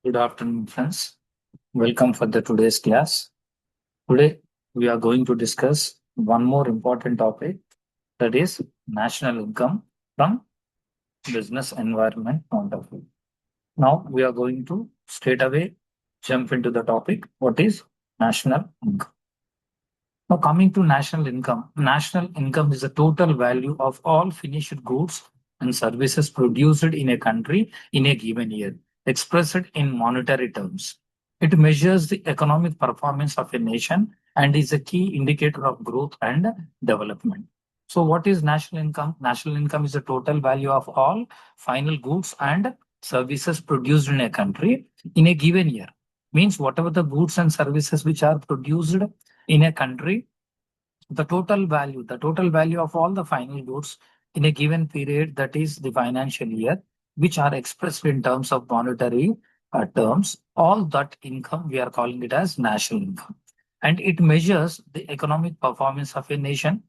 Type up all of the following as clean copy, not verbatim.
Good afternoon, friends. Welcome for the today's class. Today, we are going to discuss one more important topic, that is national income from business environment point of view. Now, we are going to straight away jump into the topic. What is national income? Now, coming to national income is the total value of all finished goods and services produced in a country in a given year, expressed in monetary terms. It measures the economic performance of a nation and is a key indicator of growth and development. So, what is national income? National income is the total value of all final goods and services produced in a country in a given year. Means whatever the goods and services which are produced in a country, the total value of all the final goods in a given period, that is the financial year, which are expressed in terms of monetary terms, all that income we are calling it as national income. And it measures the economic performance of a nation.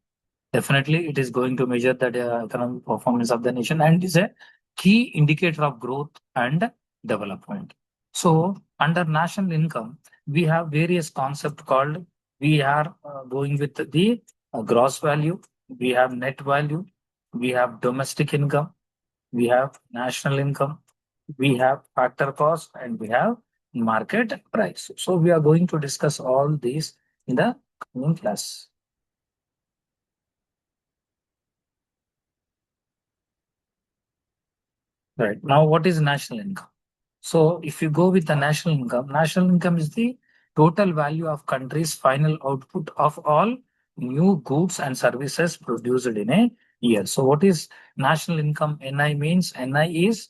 Definitely, it is going to measure the economic performance of the nation and is a key indicator of growth and development. So, under national income, we have various concepts called. We are going with the gross value, we have net value, we have domestic income, we have national income, we have factor cost, and we have market price. So, we are going to discuss all these in the coming class. Right. Now, what is national income? So, if you go with the national income is the total value of country's final output of all new goods and services produced in a year. So, what is national income? NI means NI is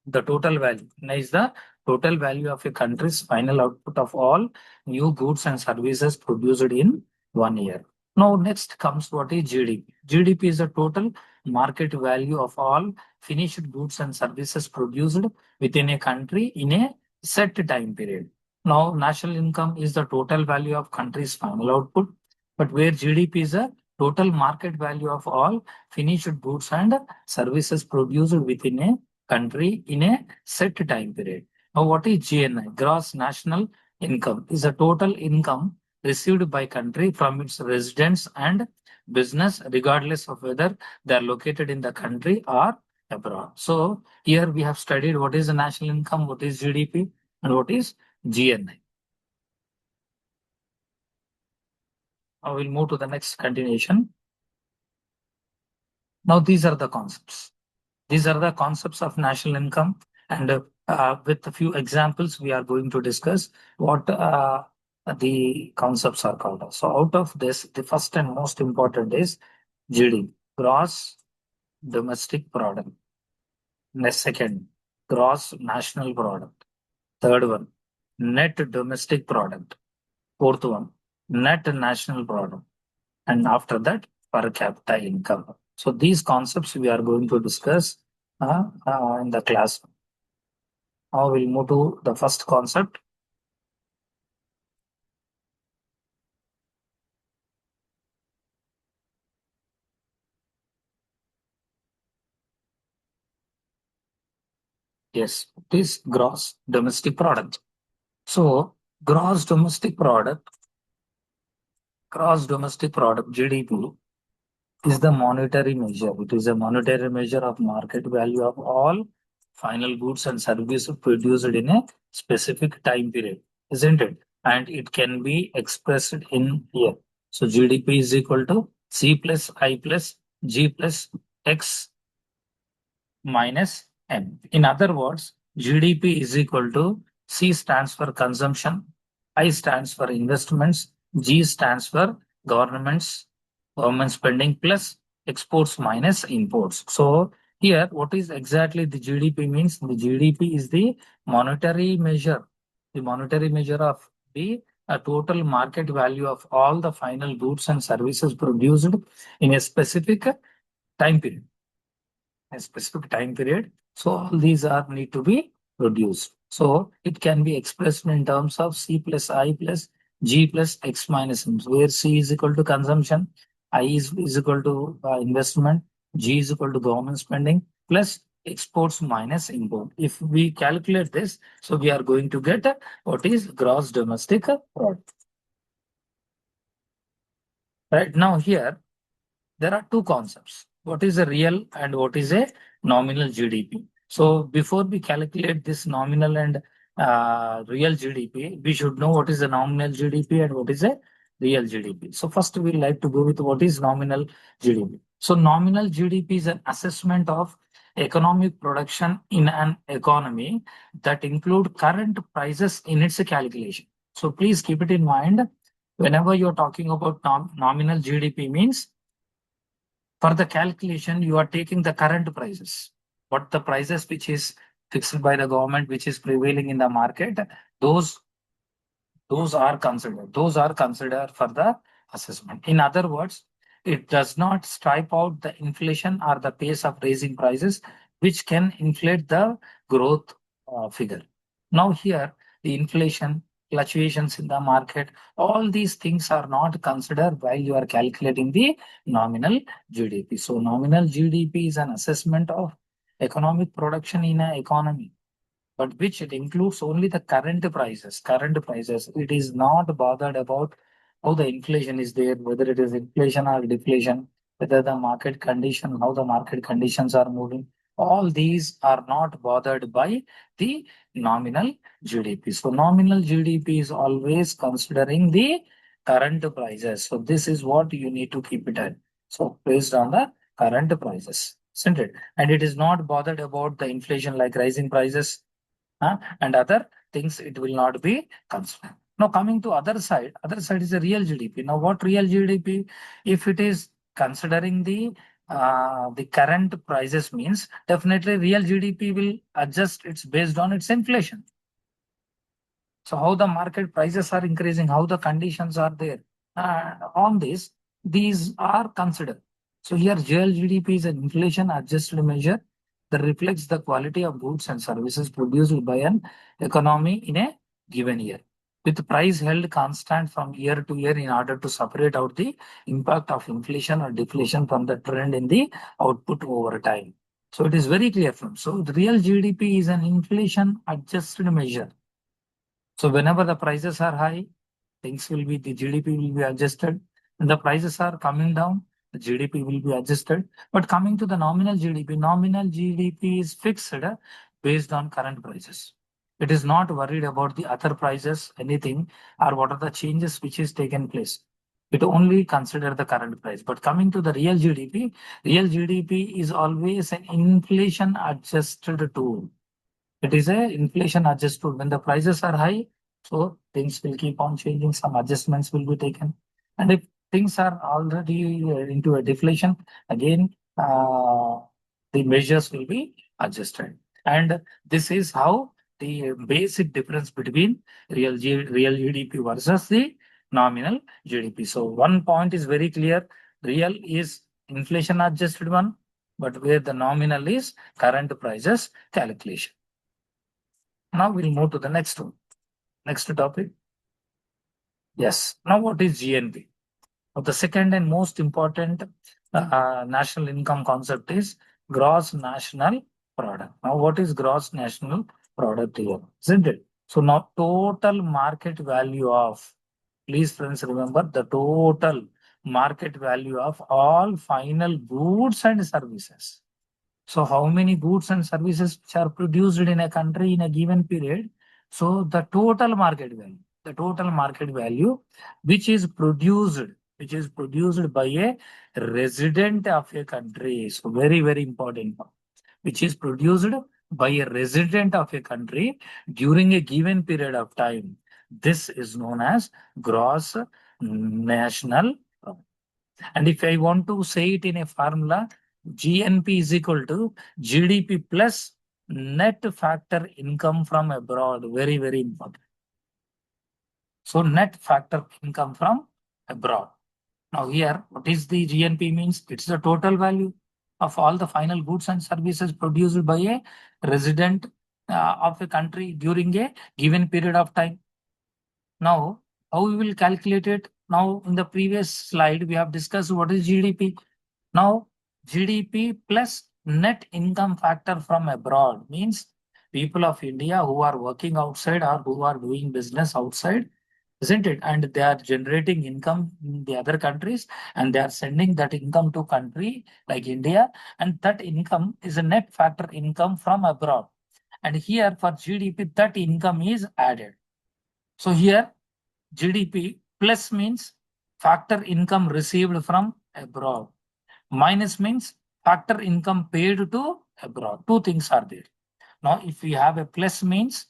the total value. NI is the total value of a country's final output of all new goods and services produced in 1 year. Now, next comes what is GDP. GDP is the total market value of all finished goods and services produced within a country in a set time period. Now, national income is the total value of country's final output, but where GDP is a total market value of all finished goods and services produced within a country in a set time period. Now, what is GNI? Gross National Income is the total income received by country from its residents and business, regardless of whether they are located in the country or abroad. So here we have studied what is the national income, what is GDP, and what is GNI. I will move to the next continuation. Now these are the concepts. These are the concepts of national income, and with a few examples, we are going to discuss what the concepts are called. So out of this, the first and most important is GDP, gross domestic product. Next, second, gross national product. Third one, net domestic product. Fourth one, net national product. And after that, per capita income. So these concepts we are going to discuss in the class. Now we'll move to the first concept. Yes, it is gross domestic product. So gross domestic product GDP is the monetary measure. It is a monetary measure of market value of all final goods and services produced in a specific time period, isn't it? And it can be expressed in here. So GDP is equal to C plus I plus G plus X minus M. In other words, GDP is equal to C stands for consumption, I stands for investments, G stands for government spending plus exports minus imports. So here, what is exactly the GDP means? The GDP is the monetary measure of the total market value of all the final goods and services produced in a specific time period. So all these are need to be produced. So it can be expressed in terms of C plus I plus G plus X minus M, where C is equal to consumption, I is equal to investment, G is equal to government spending, plus exports minus import. If we calculate this, so we are going to get what is gross domestic product. Right now here, there are two concepts. What is a real and what is a nominal GDP? So before we calculate this nominal and real GDP, we should know what is the nominal GDP and what is a real GDP. So first we like to go with what is nominal GDP. So nominal GDP is an assessment of economic production in an economy that include current prices in its calculation. So please keep it in mind whenever you're talking about nominal GDP means for the calculation, you are taking the current prices. What the prices which is fixed by the government, which is prevailing in the market, those those are considered. Those are considered for the assessment. In other words, it does not stripe out the inflation or the pace of raising prices, which can inflate the growth figure. Now here, the inflation, fluctuations in the market, all these things are not considered while you are calculating the nominal GDP. So nominal GDP is an assessment of economic production in an economy, but which it includes only the current prices. Current prices. It is not bothered about how the inflation is there, whether it is inflation or deflation, whether the market condition, how the market conditions are moving. All these are not bothered by the nominal GDP. So nominal GDP is always considering the current prices. So this is what you need to keep it at. So based on the current prices, isn't it? And it is not bothered about the inflation like rising prices, and other things it will not be considered. Now coming to other side is the real GDP. Now what real GDP? If it is considering the current prices means definitely real GDP will adjust. It's based on its inflation. So how the market prices are increasing, how the conditions are there. On this, these are considered. So here real GDP is an inflation adjusted measure that reflects the quality of goods and services produced by an economy in a given year, with price held constant from year to year in order to separate out the impact of inflation or deflation from the trend in the output over time. So it is very clear from. So the real GDP is an inflation adjusted measure. So whenever the prices are high, things will be, the GDP will be adjusted. When the prices are coming down, the GDP will be adjusted. But coming to the nominal GDP is fixed based on current prices. It is not worried about the other prices, anything, or what are the changes which is taken place. It only consider the current price. But coming to the real GDP is always an inflation adjusted tool. It is a inflation adjusted. When the prices are high, so things will keep on changing. Some adjustments will be taken. And if things are already into a deflation, again, the measures will be adjusted. And this is how the basic difference between real GDP versus the nominal GDP. So one point is very clear. Real is inflation adjusted one, but where the nominal is current prices calculation. Now we'll move to the next one. Next topic. Yes. Now what is GNP? Now, the second and most important national income concept is gross national product. Now what is gross national product here? Isn't it? So now total market value of, please friends remember the total market value of all final goods and services. So how many goods and services which are produced in a country in a given period? So the total market value which is produced by a resident of a country. So very, very important. Which is produced by a resident of a country during a given period of time. This is known as gross national product. And if I want to say it in a formula, GNP is equal to GDP plus net factor income from abroad. Very, very important. So net factor income from abroad. Now here, what is the GNP means? It's the total value of all the final goods and services produced by a resident of a country during a given period of time. Now, how we will calculate it? Now, in the previous slide, we have discussed what is GDP. Now, GDP plus net income factor from abroad means people of India who are working outside or who are doing business outside, isn't it? And they are generating income in the other countries and they are sending that income to country like India, and that income is a net factor income from abroad. And here for GDP, that income is added. So here GDP plus means factor income received from abroad. Minus means factor income paid to abroad. Two things are there. Now, if we have a plus means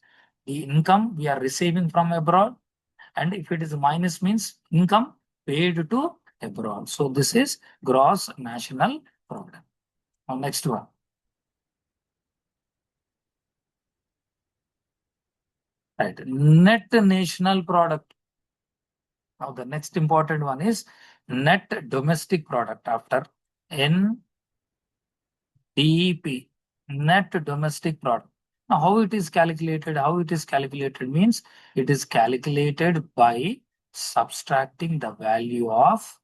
the income we are receiving from abroad, and if it is minus means income paid to abroad. So this is gross national product. Now, next one. Right. Net national product. Now, the next important one is net domestic product after NDP, net domestic product. Now, how it is calculated? How it is calculated means it is calculated by subtracting the value of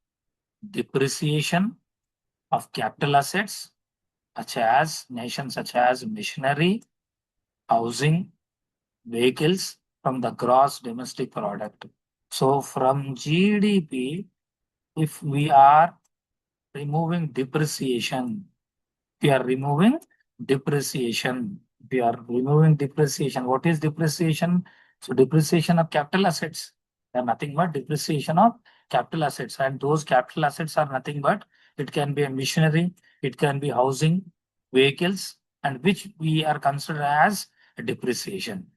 depreciation of capital assets, such as machinery, housing, vehicles from the gross domestic product. So from GDP, if we are removing depreciation, we are removing depreciation. We are removing depreciation. What is depreciation? So depreciation of capital assets. They are nothing but depreciation of capital assets. And those capital assets are nothing but it can be a machinery, it can be housing, vehicles, and which we are considered as a depreciation.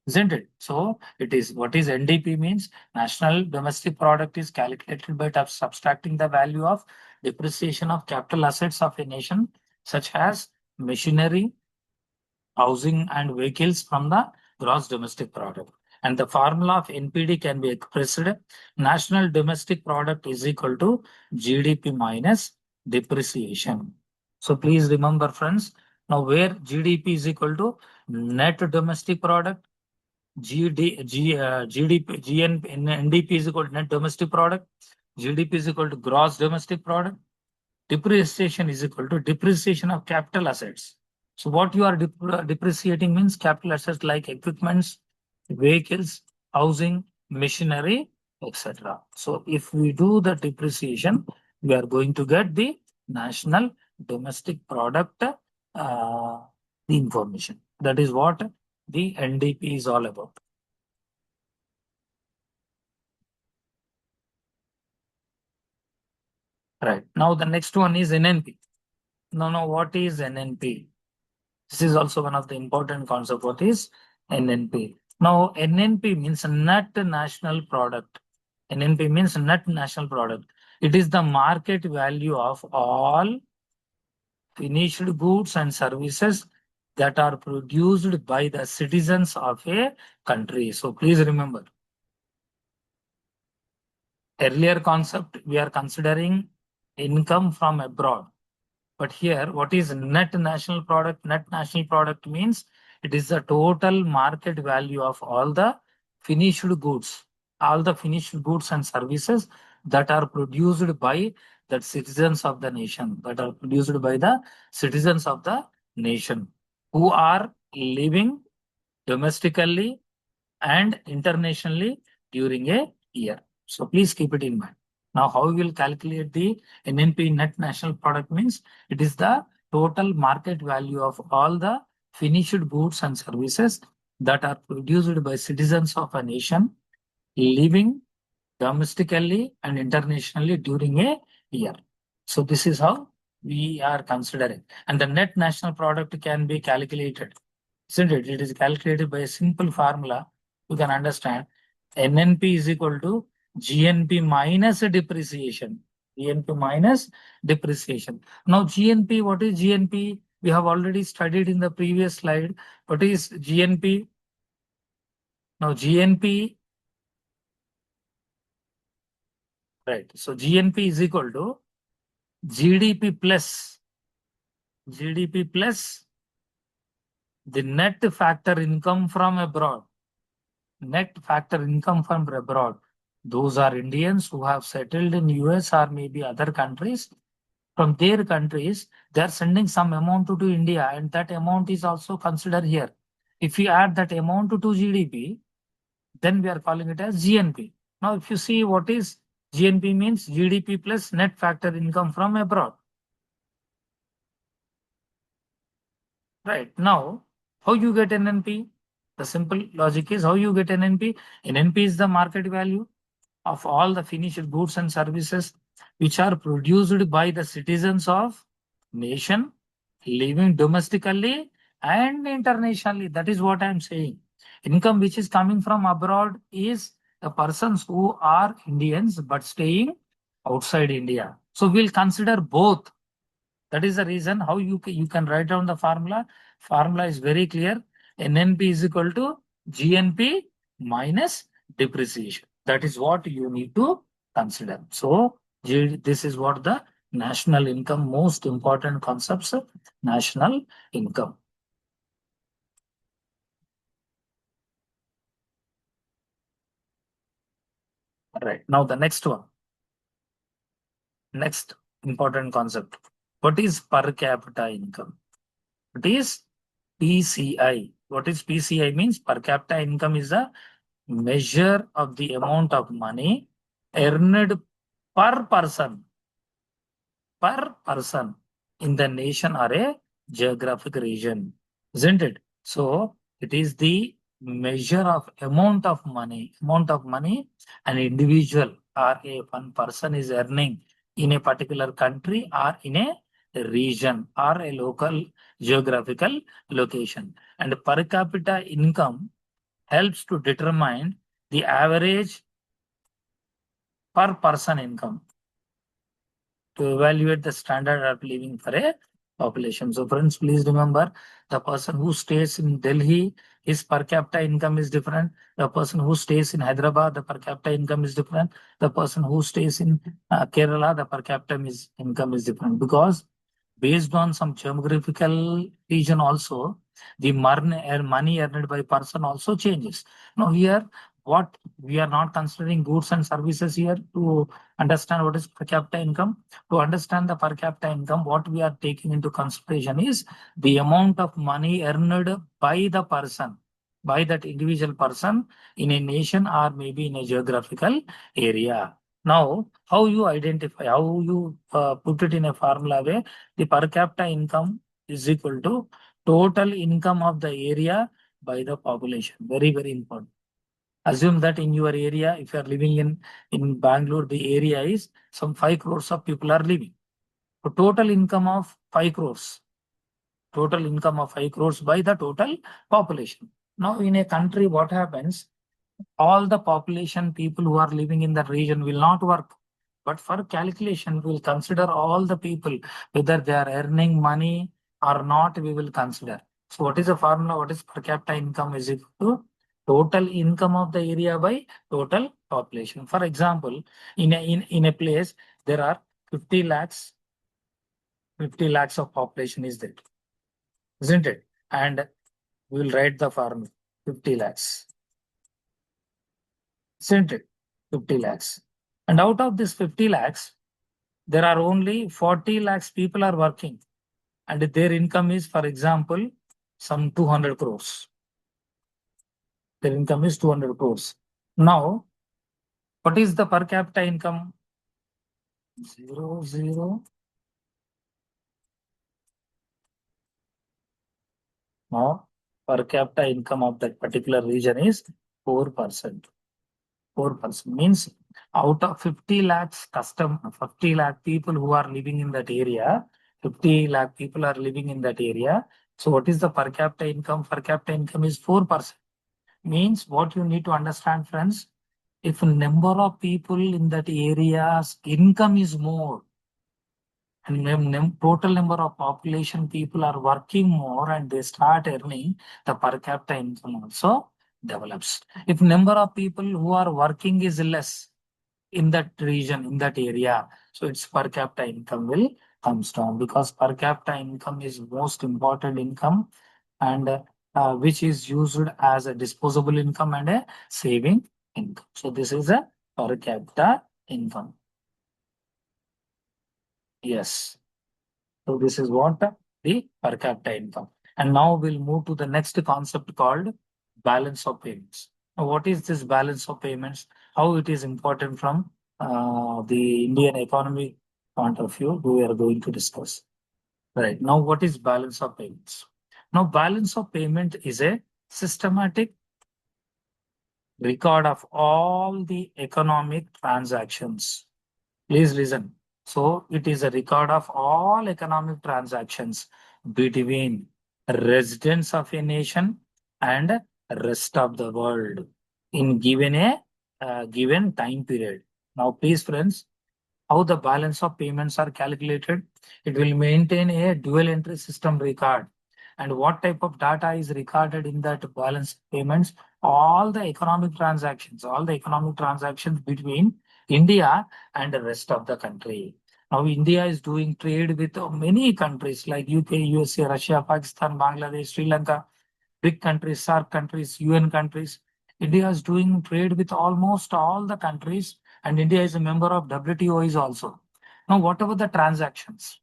Isn't it? So it is what is NDP means national domestic product is calculated by subtracting the value of depreciation of capital assets of a nation such as machinery, housing, and vehicles from the gross domestic product. And the formula of NPD can be expressed national domestic product is equal to GDP minus depreciation. So please remember, friends, now where GDP is equal to net domestic product, GDP, NDP is equal to net domestic product, GDP is equal to gross domestic product, depreciation is equal to depreciation of capital assets. So what you are depreciating means capital assets like equipments, vehicles, housing, machinery, etc. So if we do the depreciation, we are going to get the national domestic product the information. That is what the NDP is all about. Right. Now the next one is NNP. Now what is NNP? This is also one of the important concepts. What is NNP? Now, NNP means net national product. NNP means net national product. It is the market value of all finished goods and services that are produced by the citizens of a country. So please remember, earlier concept, we are considering income from abroad. But here, what is net national product? Net national product means it is the total market value of all the finished goods, all the finished goods and services that are produced by the citizens of the nation, that are produced by the citizens of the nation who are living domestically and internationally during a year. So please keep it in mind. Now, how we will calculate the NNP net national product means it is the total market value of all the finished goods and services that are produced by citizens of a nation living domestically and internationally during a year. So this is how we are considering. And the net national product can be calculated. Isn't it? It is calculated by a simple formula. You can understand NNP is equal to GNP minus depreciation. GNP minus depreciation. Now GNP, what is GNP? We have already studied in the previous slide. What is GNP? Now GNP, right. So GNP is equal to GDP plus the net factor income from abroad. Net factor income from abroad. Those are Indians who have settled in US or maybe other countries from their countries, they are sending some amount to India, and that amount is also considered here. If you add that amount to GDP, then we are calling it as GNP. Now, if you see what is GNP means, GDP plus net factor income from abroad. Right. Now, how you get NNP? The simple logic is how you get NNP. NNP is the market value of all the finished goods and services which are produced by the citizens of nation living domestically and internationally. That is what I am saying. Income which is coming from abroad is the persons who are Indians but staying outside India. So we'll consider both. That is the reason how you can write down the formula. Formula is very clear. NNP is equal to GNP minus depreciation. That is what you need to consider. So this is what the national income, most important concepts of national income. Right. Now the next one. Next important concept. What is per capita income? It is PCI. What is PCI means? Per capita income is the measure of the amount of money earned per person in the nation or a geographic region, isn't it? So it is the measure of amount of money an individual or a one person is earning in a particular country or in a region or a local geographical location. And per capita income helps to determine the average per person income to evaluate the standard of living for a population. So friends, please remember, the person who stays in Delhi, his per capita income is different. The person who stays in Hyderabad, the per capita income is different. The person who stays in Kerala, the per capita income is different, because based on some geographical region also, the money earned by person also changes. Now here, what we are not considering goods and services here to understand what is per capita income. To understand the per capita income, what we are taking into consideration is the amount of money earned by the person, by that individual person in a nation or maybe in a geographical area. Now, how you identify, how you put it in a formula way, the per capita income is equal to total income of the area by the population. Very, very important. Assume that in your area, if you are living in Bangalore, the area is some 5 crores of people are living. So total income of 5 crores. Total income of 5 crores by the total population. Now, in a country, what happens? All the population people who are living in that region will not work. But for calculation, we will consider all the people, whether they are earning money or not, we will consider. So what is the formula? What is per capita income is equal to total income of the area by total population. For example, in a place, there are 50 lakhs, 50 lakhs of population is there, isn't it? And we will write the formula, 50 lakhs. Isn't it? 50 lakhs. And out of this 50 lakhs, there are only 40 lakhs people are working. And their income is, for example, some 200 crores. Their income is 200 crores. Now, what is the per capita income? 0, 0. Now, per capita income of that particular region is 4%. 4% means out of 50 lakhs 50 lakh people who are living in that area, 50 lakh people are living in that area. So what is the per capita income? Per capita income is 4%. Means what you need to understand, friends, if number of people in that area's income is more, and total number of population people are working more and they start earning, the per capita income also develops. If number of people who are working is less in that region, in that area, so its per capita income will comes down, because per capita income is most important income, and which is used as a disposable income and a saving income. So this is a per capita income. Yes. So this is what the per capita income. And now we'll move to the next concept called balance of payments. Now, what is this balance of payments? How it is important from the Indian economy point of view? We are going to discuss. Right now, what is balance of payments? Now, balance of payment is a systematic record of all the economic transactions. Please listen. So it is a record of all economic transactions between residents of a nation and rest of the world in given a given time period. Now, please, friends, how the balance of payments are calculated? It will maintain a dual entry system record. And what type of data is recorded in that balance payments? All the economic transactions between India and the rest of the country. Now, India is doing trade with many countries like UK, USA, Russia, Pakistan, Bangladesh, Sri Lanka, big countries, SAARC countries, UN countries. India is doing trade with almost all the countries, and India is a member of WTO is also. Now, whatever the transactions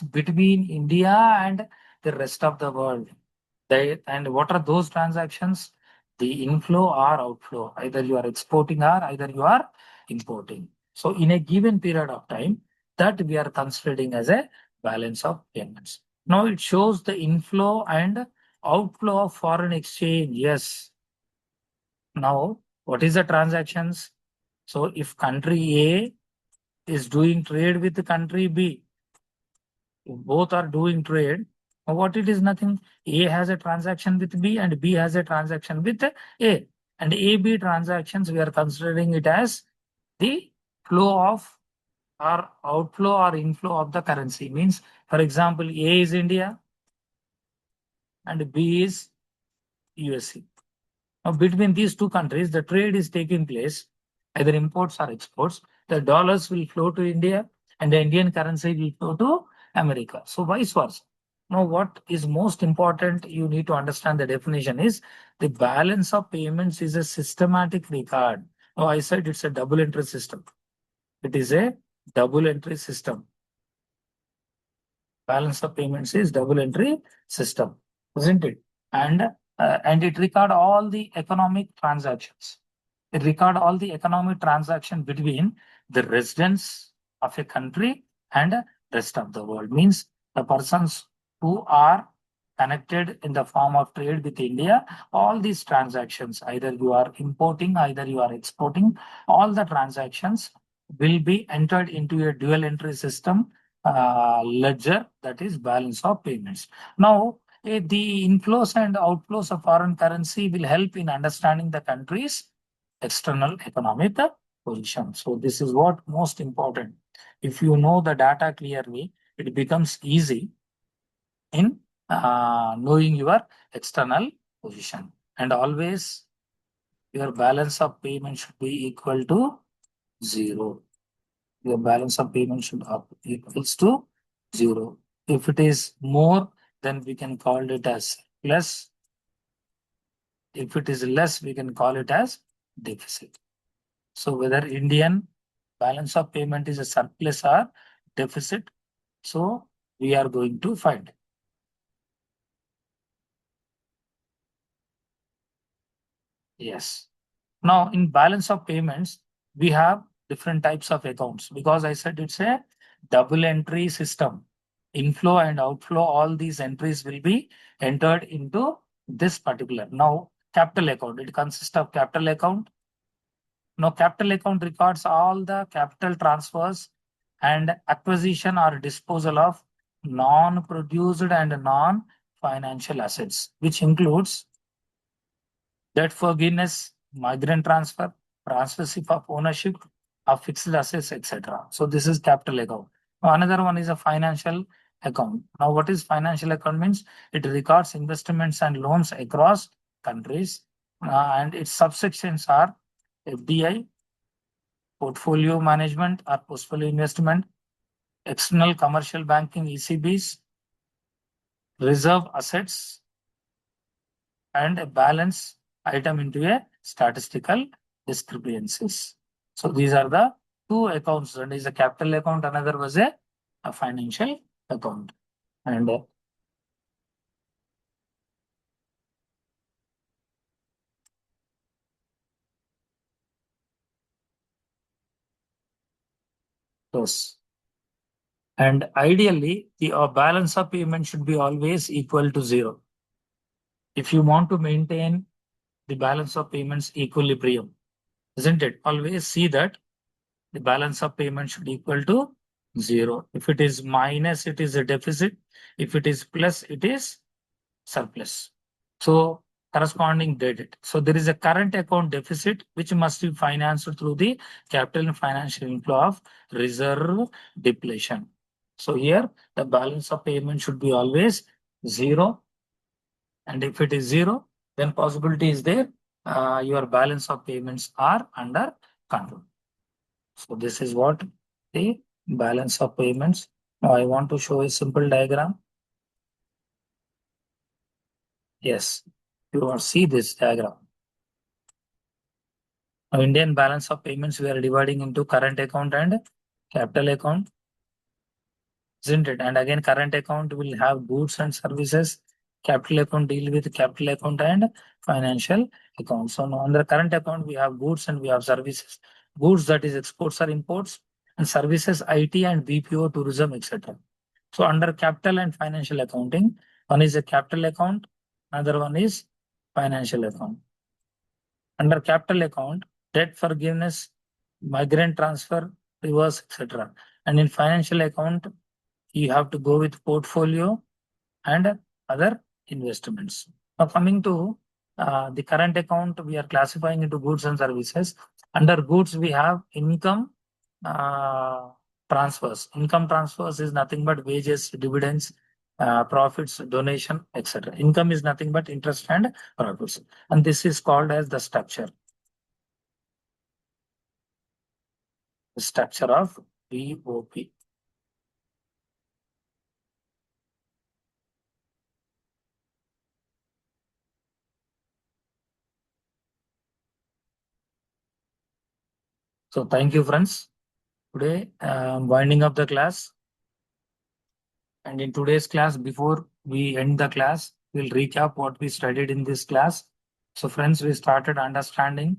between India and the rest of the world, and what are those transactions? The inflow or outflow. Either you are exporting or either you are importing. So in a given period of time, that we are considering as a balance of payments. Now it shows the inflow and outflow of foreign exchange. Yes. Now, what is the transactions? So if country A is doing trade with country B, if both are doing trade, what it is nothing. A has a transaction with B and B has a transaction with A. And AB transactions, we are considering it as the flow of or outflow or inflow of the currency. Means, for example, A is India and B is USA. Now, between these two countries, the trade is taking place, either imports or exports. The dollars will flow to India and the Indian currency will flow to America. So, vice versa. Now, what is most important, you need to understand the definition is the balance of payments is a systematic record. Now, I said it's a double entry system. It is a double entry system. Balance of payments is double entry system, isn't it? And it record all the economic transactions. It record all the economic transaction between the residents of a country and rest of the world. Means the persons who are connected in the form of trade with India, all these transactions, either you are importing, either you are exporting, all the transactions will be entered into a dual entry system ledger, that is balance of payments. Now, the inflows and outflows of foreign currency will help in understanding the country's external economic position. So this is what most important. If you know the data clearly, it becomes easy in knowing your external position. And always your balance of payment should be equal to 0. Your balance of payment should equals to 0. If it is more, then we can call it as plus. If it is less, we can call it as deficit. So whether Indian balance of payment is a surplus or deficit, so we are going to find. Yes. Now in balance of payments, we have different types of accounts because I said it's a double entry system. Inflow and outflow, all these entries will be entered into this particular. Now, capital account, it consists of capital account. Now, capital account records all the capital transfers and acquisition or disposal of non-produced and non-financial assets, which includes debt forgiveness, migrant transfer, transfership of ownership of fixed assets, etc. So this is capital account. Now, another one is a financial account. Now, what is financial account means? It records investments and loans across countries, and its subsections are FDI, portfolio management or portfolio investment, external commercial banking ECBs, reserve assets, and a balance item into a statistical discrepancies. So these are the two accounts. One is a capital account, another was a a financial account. And yes. And ideally, the balance of payment should be always equal to zero. If you want to maintain the balance of payments equilibrium, isn't it? Always see that the balance of payment should equal to zero. If it is minus, it is a deficit. If it is plus, it is surplus. So corresponding debit. So there is a current account deficit which must be financed through the capital and financial inflow of reserve depletion. So here the balance of payment should be always zero. And if it is zero, then possibility is there. Your balance of payments are under control. So this is what the balance of payments. Now I want to show a simple diagram. Yes, you will see this diagram. Now, Indian balance of payments we are dividing into current account and capital account, isn't it? And again, current account will have goods and services. Capital account deal with capital account and financial account. So now under current account, we have goods and we have services. Goods, that is exports or imports, and services IT and BPO, tourism, etc. So under capital and financial accounting, one is a capital account, another one is financial account. Under capital account, debt forgiveness, migrant transfer, reverse, etc. And in financial account, you have to go with portfolio and other investments. Now coming to the current account, we are classifying into goods and services. Under goods, we have income uh, transfers. Income transfers is nothing but wages, dividends, profits, donation, etc. Income is nothing but interest and profits. And this is called as the structure of BOP. So thank you, friends. Today, I'm winding up the class. And in today's class, before we end the class, we'll recap what we studied in this class. So friends, we started understanding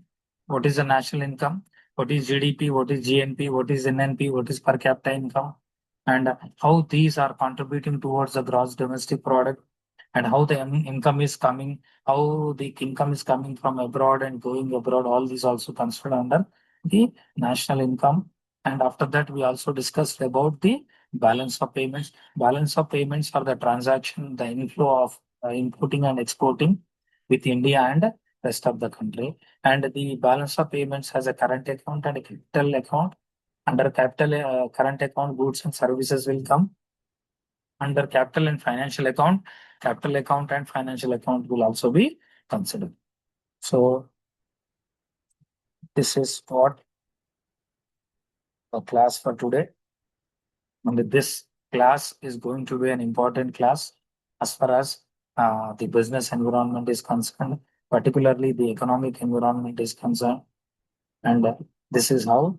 what is the national income, what is GDP, what is GNP, what is NNP, what is per capita income, and how these are contributing towards the gross domestic product, and how the income is coming, how the income is coming from abroad and going abroad. All these also considered under the national income. And after that, we also discussed about the balance of payments. Balance of payments are the transaction, the inflow of importing and exporting with India and rest of the country. And the balance of payments has a current account and a capital account. Under capital current account, goods and services will come. Under capital and financial account and financial account will also be considered. So this is what the class for today. And this class is going to be an important class as far as the business environment is concerned, particularly the economic environment is concerned. And this is how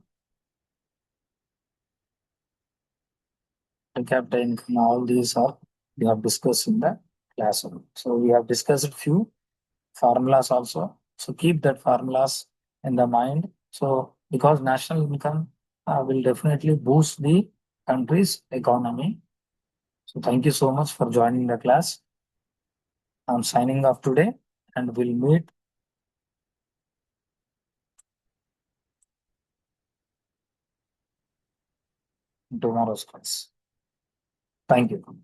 per capita income, all these are we have discussed in the classroom. So we have discussed few formulas also. So keep that formulas in the mind. So because national income will definitely boost the country's economy. So thank you so much for joining the class. I'm signing off today and we'll meet in tomorrow's class. Thank you.